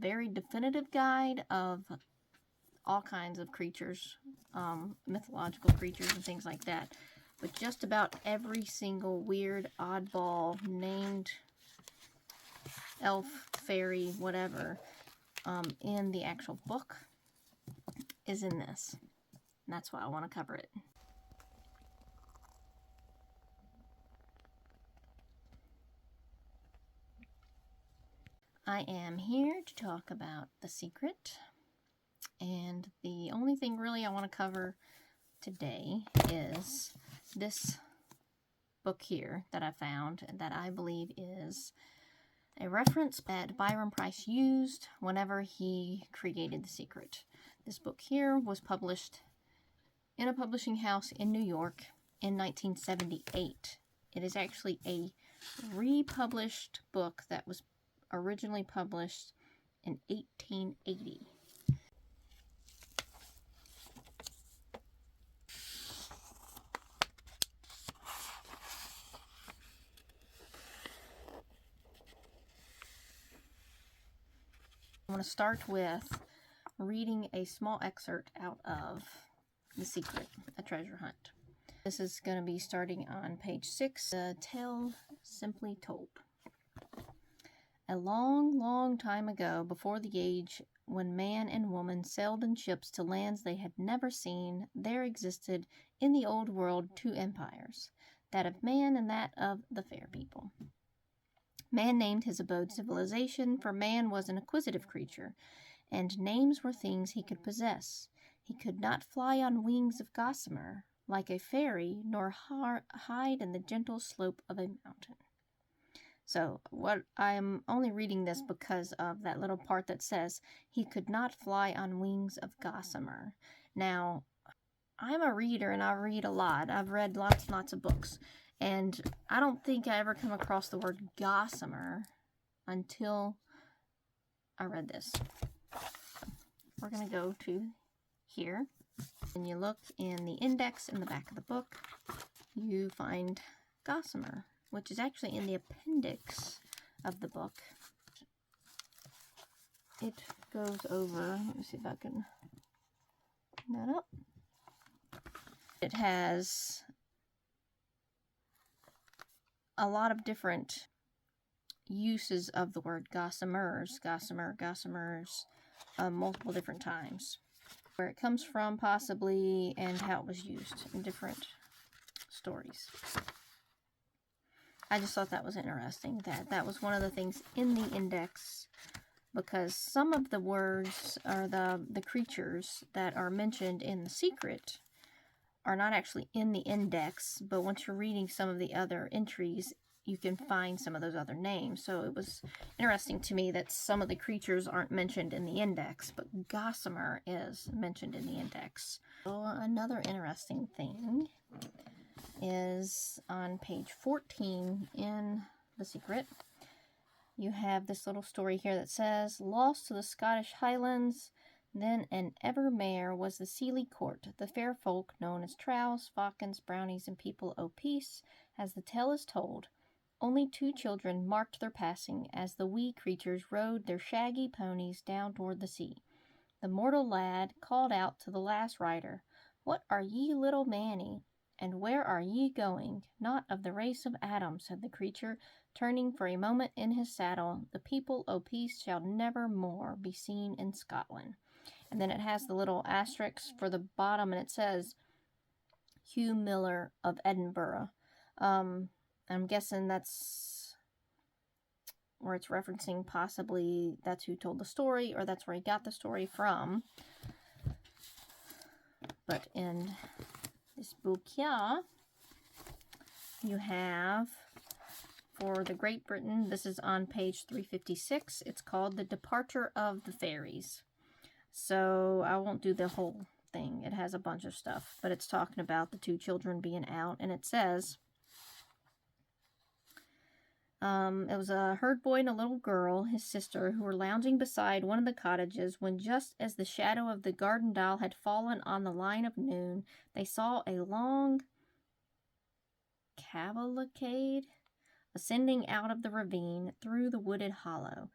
very definitive guide of all kinds of creatures, mythological creatures and things like that. But just about every single weird, oddball, named elf, fairy, whatever, in the actual book is in this. And that's why I want to cover it. I am here to talk about The Secret, and the only thing really I want to cover today is this book here that I found that I believe is a reference that Byron Preiss used whenever he created The Secret. This book here was published in a publishing house in New York in 1978. It is actually a republished book that was originally published in 1880. I'm going to start with reading a small excerpt out of The Secret, A Treasure Hunt. This is going to be starting on page 6, The Tale Simply Told. A long, long time ago, before the age when man and woman sailed in ships to lands they had never seen, there existed in the old world two empires, that of man and that of the fair people. Man named his abode civilization, for man was an acquisitive creature, and names were things he could possess. He could not fly on wings of gossamer, like a fairy, nor hide in the gentle slope of a mountain. So, I'm only reading this because of that little part that says, he could not fly on wings of gossamer. Now, I'm a reader and I read a lot. I've read lots and lots of books. And I don't think I ever come across the word gossamer until I read this. We're going to go to here. And you look in the index in the back of the book, you find gossamer, which is actually in the appendix of the book. It goes over, let me see if I can open that up. It has a lot of different uses of the word gossamers, gossamers, multiple different times. Where it comes from, possibly, and how it was used in different stories. I just thought that was interesting, that was one of the things in the index, because some of the words, or the creatures that are mentioned in The Secret are not actually in the index, but once you're reading some of the other entries, you can find some of those other names. So it was interesting to me that some of the creatures aren't mentioned in the index, but gossamer is mentioned in the index. So another interesting thing is on page 14 in The Secret. You have this little story here that says, lost to the Scottish Highlands, then an evermare was the Seelie court, the fair folk known as trowels, falcons, brownies, and people o' peace, as the tale is told. Only two children marked their passing as the wee creatures rode their shaggy ponies down toward the sea. The mortal lad called out to the last rider, "What are ye, little Manny, and where are ye going?" "Not of the race of Adam," said the creature, turning for a moment in his saddle. "The people o' peace shall never more be seen in Scotland." And then it has the little asterisk for the bottom, and it says, Hugh Miller of Edinburgh. I'm guessing that's where it's referencing, possibly that's who told the story, or that's where he got the story from. But in this book here, you have, for the Great Britain, this is on page 356, it's called The Departure of the Fairies. So I won't do the whole thing. It has a bunch of stuff, but it's talking about the two children being out, and it says, it was a herd boy and a little girl, his sister, who were lounging beside one of the cottages when, just as the shadow of the garden dial had fallen on the line of noon, they saw a long cavalcade ascending out of the ravine through the wooded hollow.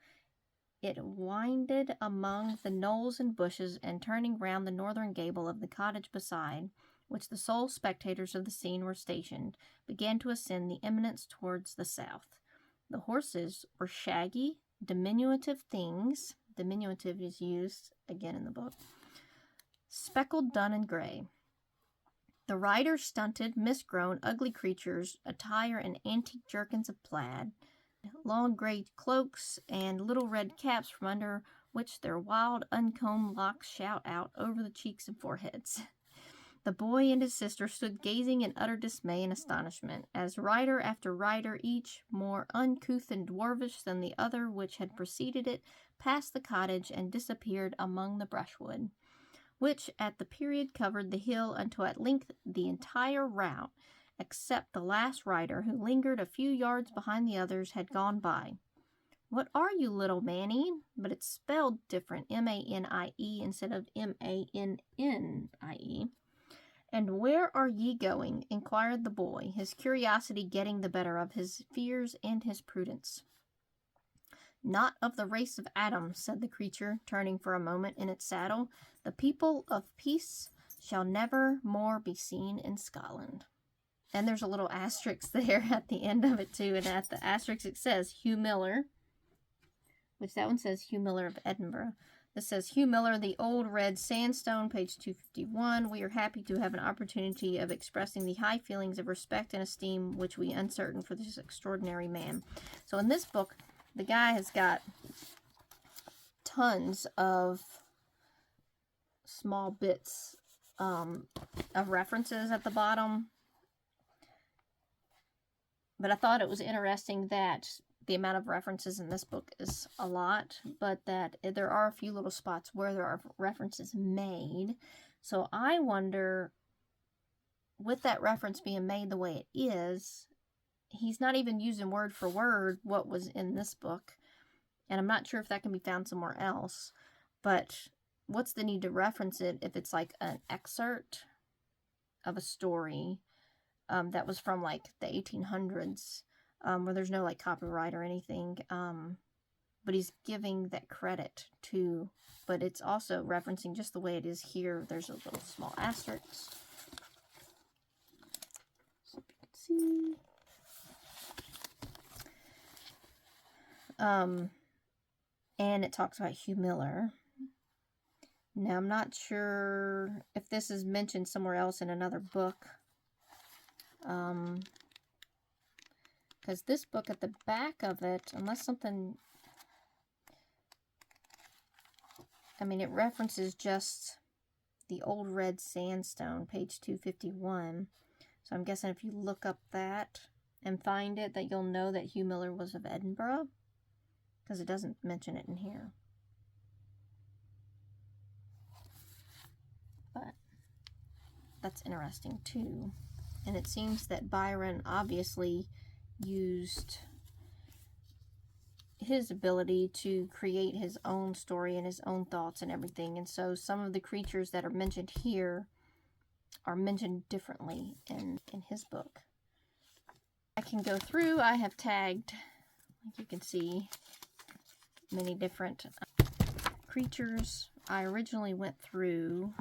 It winded among the knolls and bushes, and turning round the northern gable of the cottage beside, which the sole spectators of the scene were stationed, began to ascend the eminence towards the south. The horses were shaggy, diminutive things. Diminutive is used again in the book. Speckled, dun, and gray. The riders stunted, misgrown, ugly creatures, attire in antique jerkins of plaid, long gray cloaks, and little red caps from under which their wild, uncombed locks shout out over the cheeks and foreheads. The boy and his sister stood gazing in utter dismay and astonishment, as rider after rider, each more uncouth and dwarfish than the other which had preceded it, passed the cottage and disappeared among the brushwood, which at the period covered the hill until at length the entire rout, except the last rider, who lingered a few yards behind the others, had gone by. "What are you, little Mannie?" But it's spelled different, M-A-N-I-E instead of M-A-N-N-I-E. "And where are ye going?" inquired the boy, his curiosity getting the better of his fears and his prudence. "Not of the race of Adam," said the creature, turning for a moment in its saddle. "The people of peace shall never more be seen in Scotland." And there's a little asterisk there at the end of it too, and at the asterisk it says Hugh Miller, which that one says Hugh Miller of Edinburgh. This says Hugh Miller, The Old Red Sandstone, page 251. "We are happy to have an opportunity of expressing the high feelings of respect and esteem which we uncertain for this extraordinary man." So in this book, the guy has got tons of small bits of references at the bottom. But I thought it was interesting that the amount of references in this book is a lot, but that there are a few little spots where there are references made. So I wonder, with that reference being made the way it is, he's not even using word for word what was in this book. And I'm not sure if that can be found somewhere else. But what's the need to reference it if it's like an excerpt of a story that was from like the 1800s, where there's no like copyright or anything, but he's giving that credit to, but it's also referencing just the way it is here. There's a little small asterisk, so you can see. And it talks about Hugh Miller. Now I'm not sure if this is mentioned somewhere else in another book. Because this book at the back of it, unless something, I mean, it references just the Old Red Sandstone, page 251. So I'm guessing if you look up that and find it, that you'll know that Hugh Miller was of Edinburgh, because it doesn't mention it in here. But that's interesting too. And it seems that Byron obviously used his ability to create his own story and his own thoughts and everything. And so some of the creatures that are mentioned here are mentioned differently in his book. I can go through. I have tagged, like you can see, many different creatures. I originally went through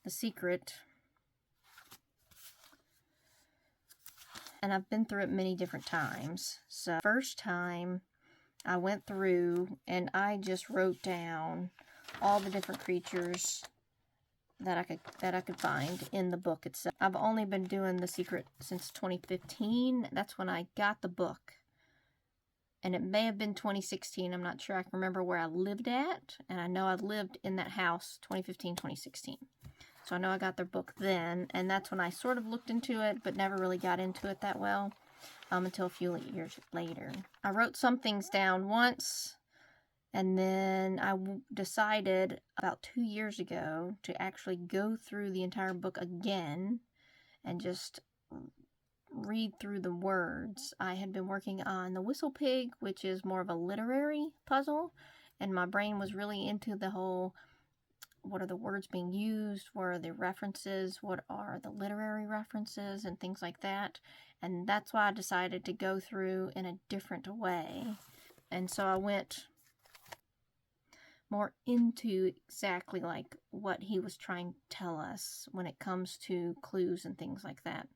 The Secret, and I've been through it many different times. So first time I went through and I just wrote down all the different creatures that I could find in the book itself. I've only been doing The Secret since 2015. That's when I got the book. And it may have been 2016. I'm not sure. I can remember where I lived at, and I know I lived in that house 2015, 2016. So I know I got their book then, and that's when I sort of looked into it, but never really got into it that well until a few years later. I wrote some things down once, and then I decided about 2 years ago to actually go through the entire book again and just read through the words. I had been working on The Whistle Pig, which is more of a literary puzzle, and my brain was really into the whole what are the words being used, what are the references, what are the literary references, and things like that. And that's why I decided to go through in a different way. And so I went more into exactly like what he was trying to tell us when it comes to clues and things like that.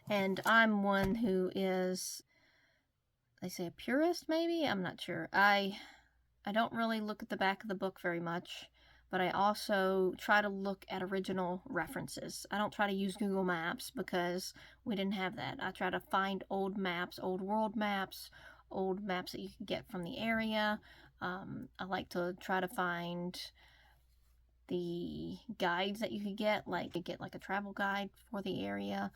And I'm one who is, they say a purist maybe? I'm not sure. I don't really look at the back of the book very much, but I also try to look at original references. I don't try to use Google Maps because we didn't have that. I try to find old maps, old world maps, old maps that you can get from the area. I like to try to find the guides that you could get, like a travel guide for the area.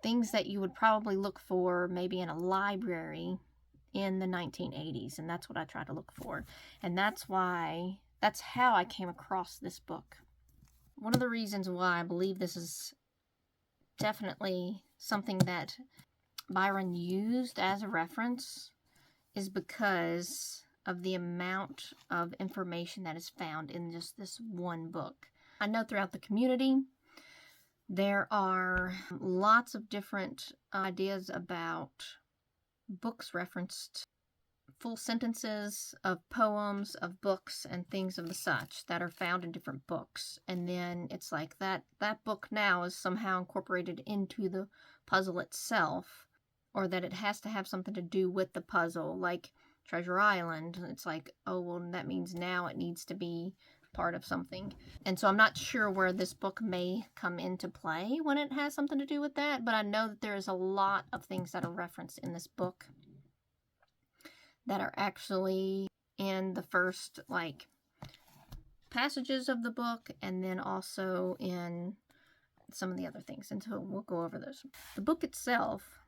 Things that you would probably look for maybe in a library in the 1980s, and that's what I try to look for. And that's how I came across this book. One of the reasons why I believe this is definitely something that Byron used as a reference is because of the amount of information that is found in just this one book. I know throughout the community there are lots of different ideas about books referenced, full sentences of poems, of books, and things of the such that are found in different books. And then it's like that book now is somehow incorporated into the puzzle itself, or that it has to have something to do with the puzzle, like Treasure Island. It's like, oh, well, that means now it needs to be part of something. And so I'm not sure where this book may come into play when it has something to do with that, but I know that there is a lot of things that are referenced in this book that are actually in the first, like, passages of the book, and then also in some of the other things. And so we'll go over those. The book itself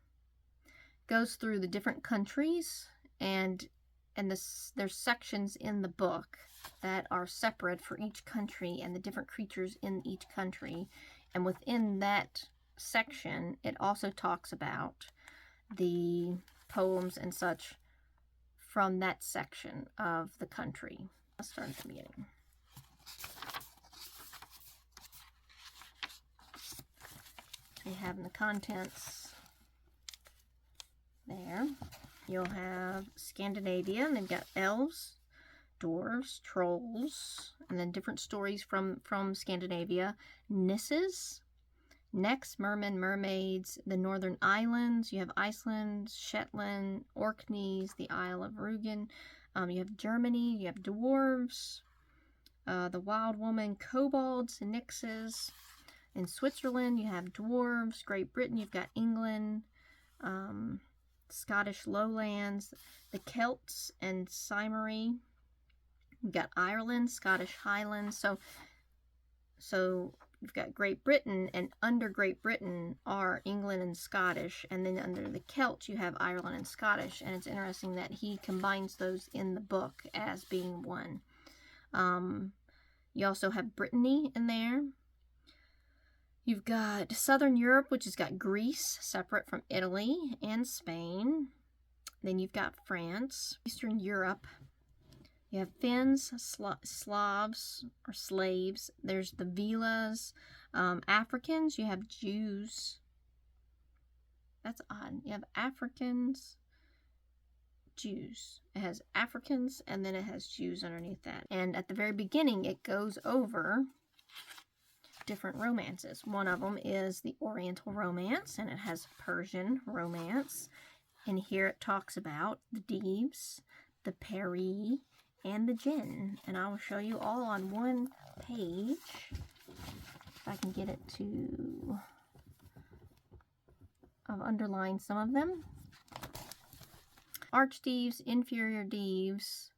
goes through the different countries, and there's sections in the book that are separate for each country and the different creatures in each country. And within that section, it also talks about the poems and such from that section of the country. Let's start at the beginning. You have in the contents there, you'll have Scandinavia, and they've got elves, dwarves, trolls, and then different stories from Scandinavia. Nisses, next, mermen, mermaids, the northern islands. You have Iceland, Shetland, Orkneys, the Isle of Rugen. You have Germany, you have dwarves, the wild woman, kobolds, nixes. In Switzerland, you have dwarves. Great Britain, you've got England, Scottish lowlands, the Celts and Cymry. You've got Ireland, Scottish Highlands. So you've got Great Britain, and under Great Britain are England and Scottish, and then under the Celts you have Ireland and Scottish. And it's interesting that he combines those in the book as being one. You also have Brittany in there. You've got Southern Europe, which has got Greece, separate from Italy and Spain. Then you've got France. Eastern Europe, you have Finns, Slavs, or slaves. There's the Velas. Africans, you have Jews. That's odd. You have Africans, Jews. It has Africans, and then it has Jews underneath that. And at the very beginning, it goes over different romances. One of them is the Oriental romance, and it has Persian romance. And here it talks about the Deves, the Peri, and the Jinn. And I will show you all on one page, if I can get it to... I've underlined some of them. Archdeves, inferior deves.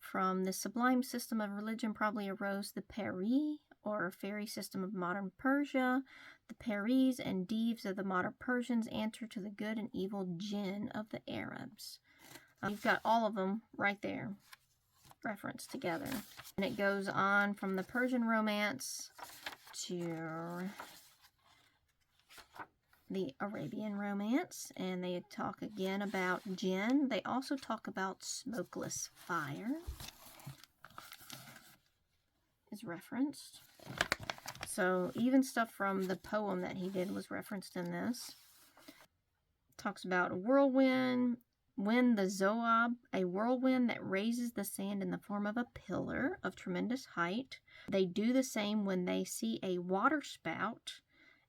From the sublime system of religion probably arose the Peri, or fairy system of modern Persia. The Peris and Deves of the modern Persians answer to the good and evil Jinn of the Arabs. You've got all of them right there, referenced together. And it goes on from the Persian romance to the Arabian romance, and they talk again about Jinn. They also talk about smokeless fire. is referenced. So even stuff from the poem that he did was referenced in this. Talks about a whirlwind, when the Zoab, a whirlwind that raises the sand in the form of a pillar of tremendous height. They do the same when they see a water spout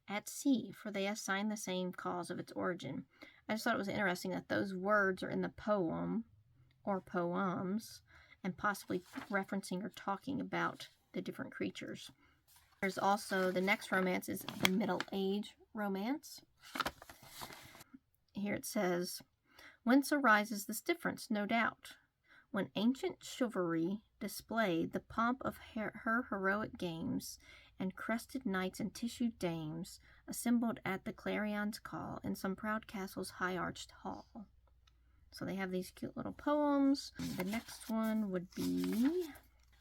at sea, for they assign the same cause of its origin. I just thought it was interesting that those words are in the poem or poems and possibly referencing or talking about the different creatures. There's also, the next romance is the Middle Age romance. Here it says, whence arises this difference, no doubt, when ancient chivalry displayed the pomp of her heroic games, and crested knights and tissued dames assembled at the clarion's call in some proud castle's high-arched hall. So they have these cute little poems. The next one would be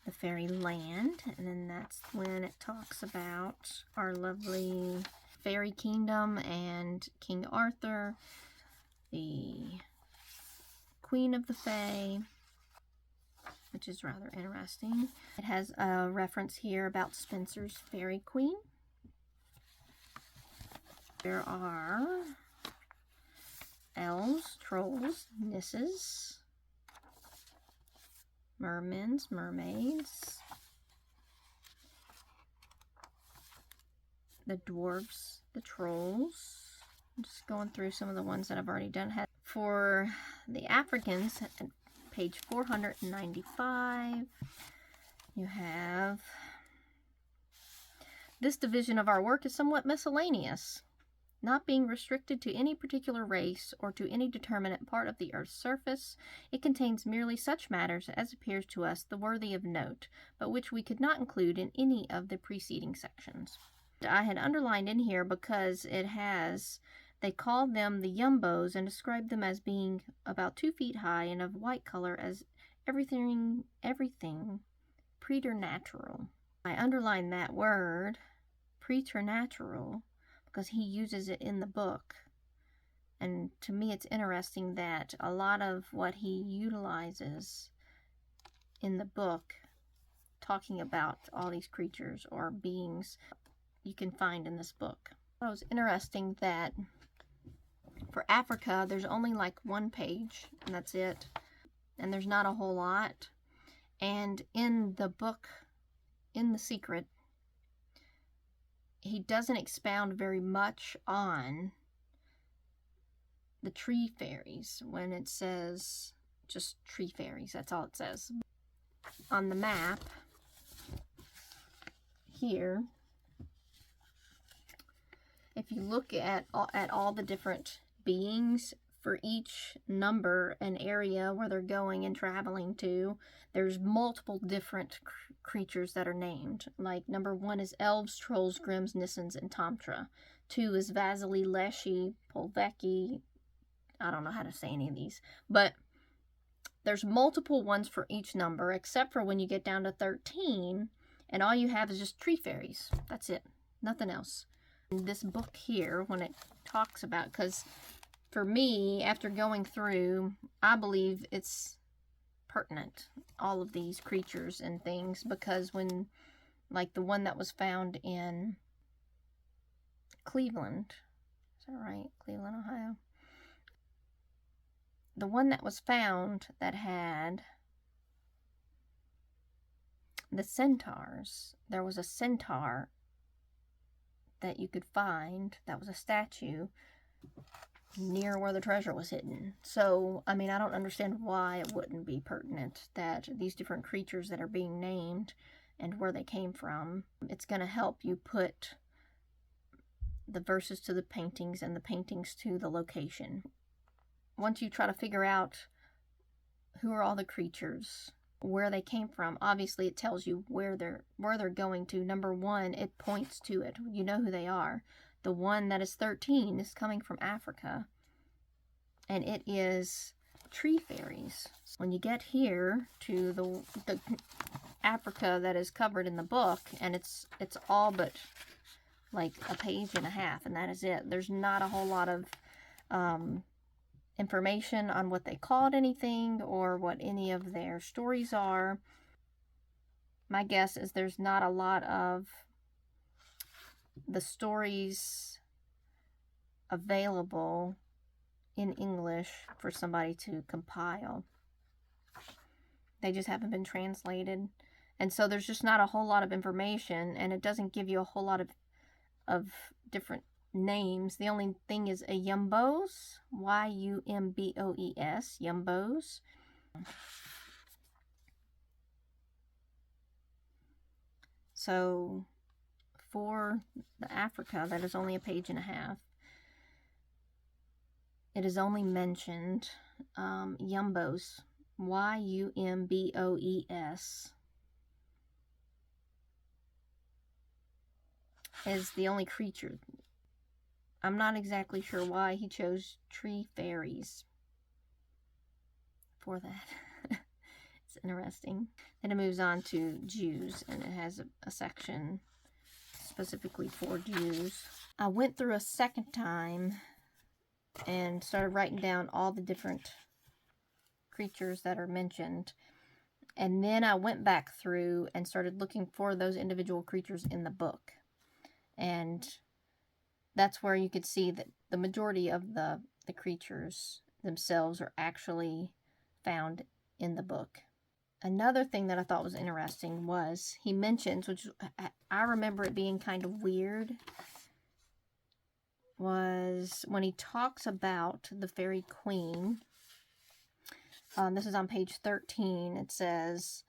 the Fairy Land, and then that's when it talks about our lovely fairy kingdom and King Arthur, the Queen of the Fae, which is rather interesting. It has a reference here about Spenser's Fairy Queen. There are elves, trolls, nisses, mermaids, the dwarves, the trolls. I'm just going through some of the ones that I've already done. For the Africans, at page 495, you have, this division of our work is somewhat miscellaneous, not being restricted to any particular race or to any determinate part of the earth's surface. It contains merely such matters as appears to us the worthy of note, but which we could not include in any of the preceding sections. I had underlined in here because it has, they called them the Yumbos and described them as being about 2 feet high and of white color, as everything preternatural. I underlined that word, preternatural, because he uses it in the book. And to me it's interesting that a lot of what he utilizes in the book, talking about all these creatures or beings, you can find in this book. It was interesting that for Africa, there's only like 1 page, and that's it. And there's not a whole lot. And in the book, in The Secret, he doesn't expound very much on the tree fairies when it says just tree fairies. That's all it says. On the map here, if you look at all the different beings for each number and area where they're going and traveling to, there's multiple different creatures that are named. Like number 1 is elves, trolls, grims, nissens, and Tomtra. 2 is Vasily, Leshy, Polveki. I don't know how to say any of these, but there's multiple ones for each number, except for when you get down to 13, and all you have is just tree fairies. That's it. Nothing else. This book here, when it talks about, because for me, after going through, I believe it's pertinent, all of these creatures and things, because when, like the one that was found in Cleveland, is that right? Cleveland, Ohio. The one that was found that had the centaurs, there was a centaur that you could find that was a statue near where the treasure was hidden. So, I mean, I don't understand why it wouldn't be pertinent that these different creatures that are being named and where they came from, it's going to help you put the verses to the paintings and the paintings to the location. Once you try to figure out who are all the creatures, where they came from, obviously it tells you where they're going to. Number 1, it points to it. You know who they are. The one that is 13 is coming from Africa, and it is tree fairies. When you get here to the Africa that is covered in the book, and it's all but like a page and a half, and that is it. There's not a whole lot of information on what they called anything or what any of their stories are. my guess is there's not a lot of the stories available in English for somebody to compile. They just haven't been translated. And so there's just not a whole lot of information, and it doesn't give you a whole lot of different names. The only thing is a yumbos, Y-U-M-B-O-E-S, yumbos. So for the Africa, that is only a page and a half. It is only mentioned yumbos, Y-U-M-B-O-E-S, is the only creature. I'm not exactly sure why he chose tree fairies for that. It's interesting. Then it moves on to Jews, and it has a section specifically for Jews. I went through a second time and started writing down all the different creatures that are mentioned. And then I went back through and started looking for those individual creatures in the book. And that's where you could see that the majority of the creatures themselves are actually found in the book. Another thing that I thought was interesting was he mentions, which I remember it being kind of weird, was when he talks about the fairy queen. This is on page 13. It says,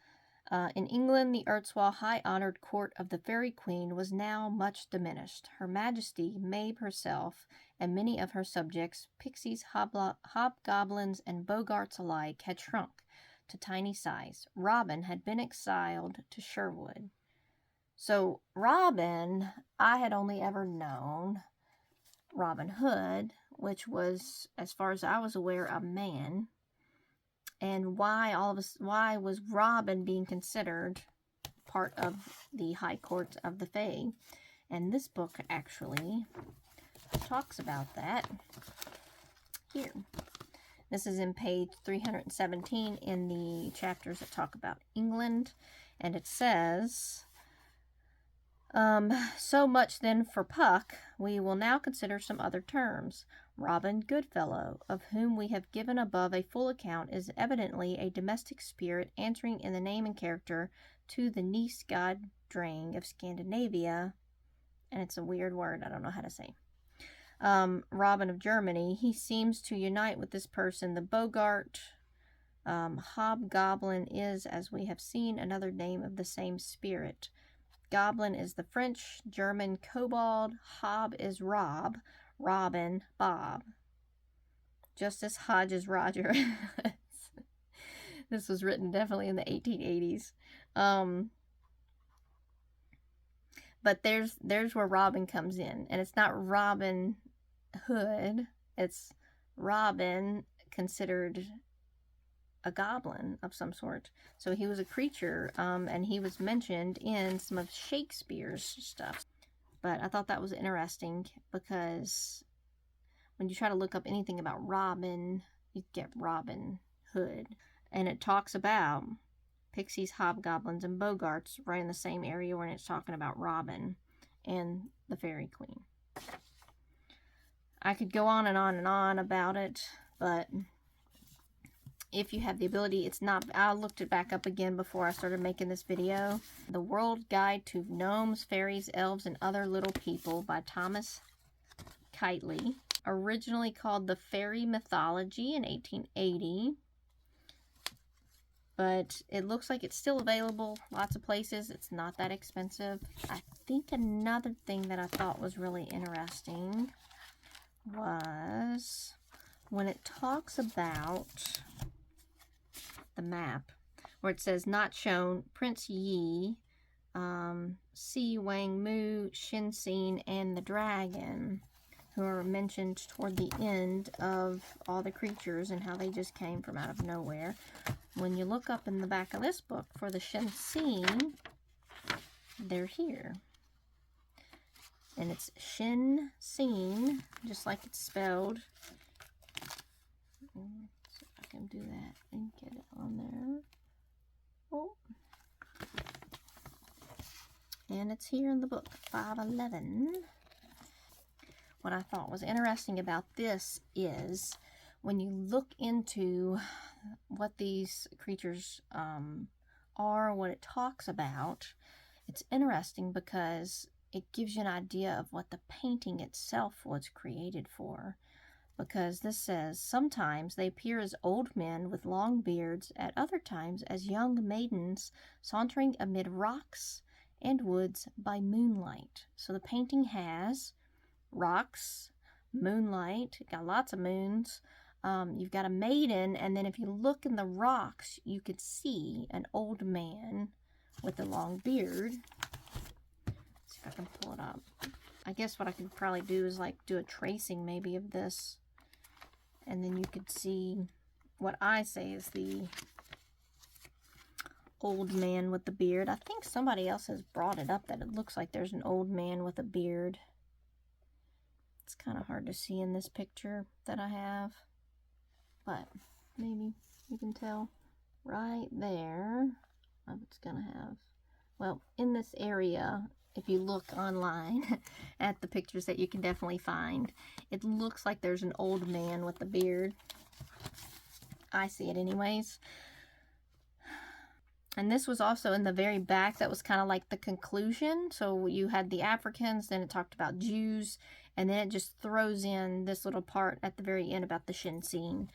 in England, the erstwhile high-honored court of the fairy queen was now much diminished. Her Majesty, Mabe herself, and many of her subjects, pixies, hobgoblins, and bogarts alike, had shrunk to tiny size. Robin had been exiled to Sherwood. So Robin, I had only ever known Robin Hood, which was, as far as I was aware, a man. And why was Robin being considered part of the High Court of the Fae? And this book actually talks about that here. This is in page 317 in the chapters that talk about England. And it says, so much then for Puck. We will now consider some other terms. Robin Goodfellow, of whom we have given above a full account, is evidently a domestic spirit answering in the name and character to the Nis god Drang of Scandinavia. And it's a weird word, I don't know how to say. Robin of Germany, he seems to unite with this person the Bogart. Hobgoblin is, as we have seen, another name of the same spirit. Goblin is the French, German kobold. Hob is Rob, Robin, Bob. Justice Hodge is Roger. This was written definitely in the 1880s. But there's where Robin comes in. And it's not Robin Hood. It's Robin considered a goblin of some sort. So he was a creature, and he was mentioned in some of Shakespeare's stuff. But I thought that was interesting because when you try to look up anything about Robin, you get Robin Hood. And it talks about pixies, hobgoblins, and bogarts right in the same area when it's talking about Robin and the fairy queen. I could go on and on and on about it, but if you have the ability, it's not, I looked it back up again before I started making this video. The World Guide to Gnomes, Fairies, Elves, and Other Little People by Thomas Kitely. Originally called The Fairy Mythology in 1880. But it looks like it's still available lots of places. It's not that expensive. I think another thing that I thought was really interesting was when it talks about the map, where it says not shown, Prince Yi, Si Wang Mu, Shin Xin, and the dragon, who are mentioned toward the end of all the creatures and how they just came from out of nowhere. When you look up in the back of this book for the Shin Xin, they're here. And it's Shin Xin, just like it's spelled. Let's see if I can do that and get it on there. Oh. And it's here in the book, 511. What I thought was interesting about this is when you look into what these creatures are, what it talks about, it's interesting because it gives you an idea of what the painting itself was created for. Because this says, sometimes they appear as old men with long beards, at other times as young maidens sauntering amid rocks and woods by moonlight. So the painting has rocks, moonlight, got lots of moons. You've got a maiden, and then if you look in the rocks, you could see an old man with a long beard. Let's see if I can pull it up. I guess what I could probably do is like do a tracing maybe of this. And then you could see what I say is the old man with the beard. I think somebody else has brought it up that it looks like there's an old man with a beard. It's kind of hard to see in this picture that I have. But maybe you can tell right there. It's going to have, well, in this area, if you look online at the pictures that you can definitely find, it looks like there's an old man with a beard. I see it anyways. And this was also in the very back. That was kind of like the conclusion. So you had the Africans, then it talked about Jews, and then it just throws in this little part at the very end about the Shinsin,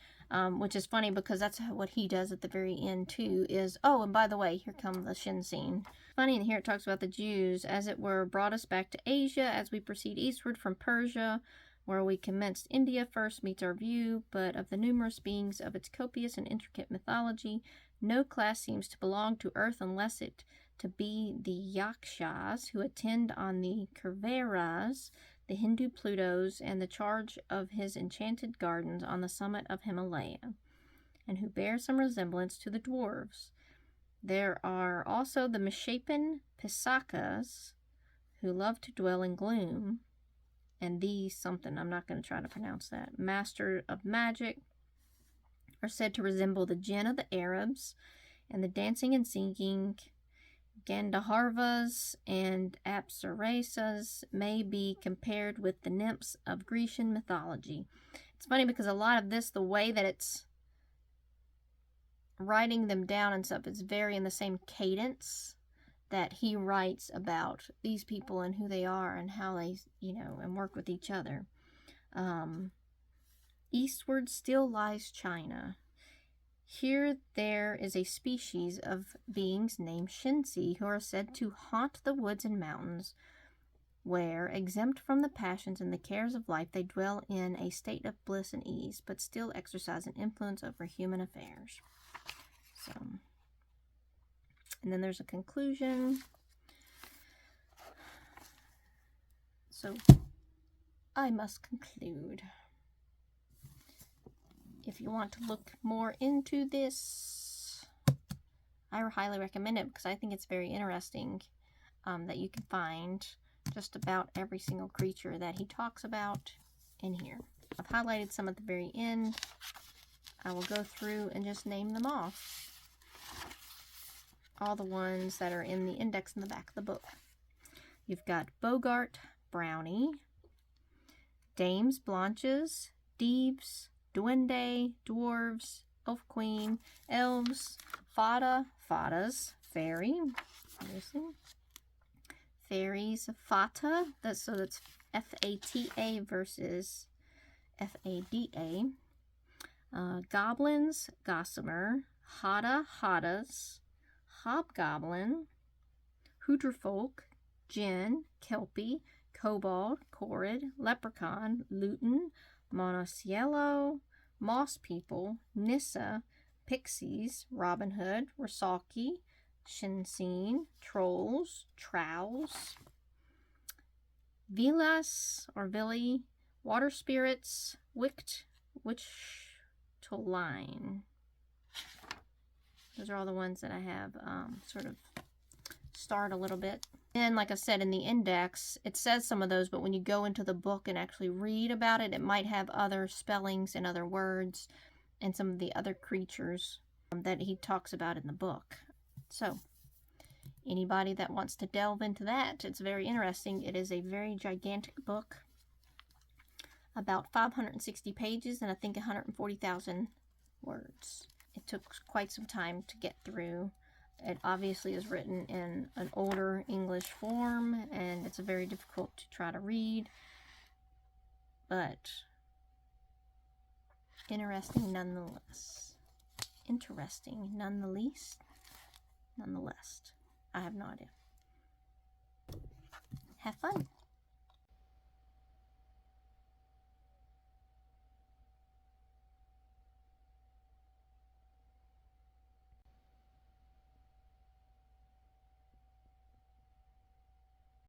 which is funny because that's what he does at the very end too, is, oh, and by the way, here come the Shinsin. Funny, and here it talks about the Jews, as it were, brought us back to Asia as we proceed eastward from Persia, where we commenced. India first meets our view, but of the numerous beings of its copious and intricate mythology, no class seems to belong to earth unless it to be the Yakshas, who attend on the Kurveras, the Hindu Plutos, and the charge of his enchanted gardens on the summit of Himalaya, and who bear some resemblance to the dwarves. There are also the misshapen Pisakas, who love to dwell in gloom, and these something, I'm not going to try to pronounce that, master of magic, are said to resemble the jinn of the Arabs, and the dancing and singing Gandharvas and Apsaras may be compared with the nymphs of Grecian mythology. It's funny because a lot of this, the way that it's writing them down and stuff, is very in the same cadence that he writes about these people and who they are and how they, and work with each other. Eastward still lies China. Here there is a species of beings named Shinsi, who are said to haunt the woods and mountains, where, exempt from the passions and the cares of life, they dwell in a state of bliss and ease, but still exercise an influence over human affairs. So, and then there's a conclusion. So, I must conclude. If you want to look more into this, I highly recommend it because I think it's very interesting that you can find just about every single creature that he talks about in here. I've highlighted some at the very end. I will go through and just name them off. All the ones that are in the index in the back of the book. You've got Bogart, Brownie, Dames, Blanches, Deeves, Duende, Dwarves, Elf Queen, Elves, Fada, Fadas, Fairy, obviously, Fairies, Fata, so that's F-A-T-A versus F-A-D-A, Goblins, Gossamer, Hada, Hadas, Hobgoblin, Hooterfolk, Djinn, Kelpie, Kobold, Korrid, Leprechaun, Luton, Monocielo, Moss People, Nissa, Pixies, Robin Hood, Rosalki, Shinsin, Trolls, Trowels, Vilas or Villi, Water Spirits, Wicht, Witchtoline. Those are all the ones that I have sort of starred a little bit. And like I said, in the index, it says some of those, but when you go into the book and actually read about it, it might have other spellings and other words and some of the other creatures that he talks about in the book. So, anybody that wants to delve into that, it's very interesting. It is a very gigantic book, about 560 pages and I think 140,000 words. It took quite some time to get through. It obviously is written in an older English form, and it's very difficult to try to read, but interesting nonetheless. Interesting nonetheless. Nonetheless. I have no idea. Have fun.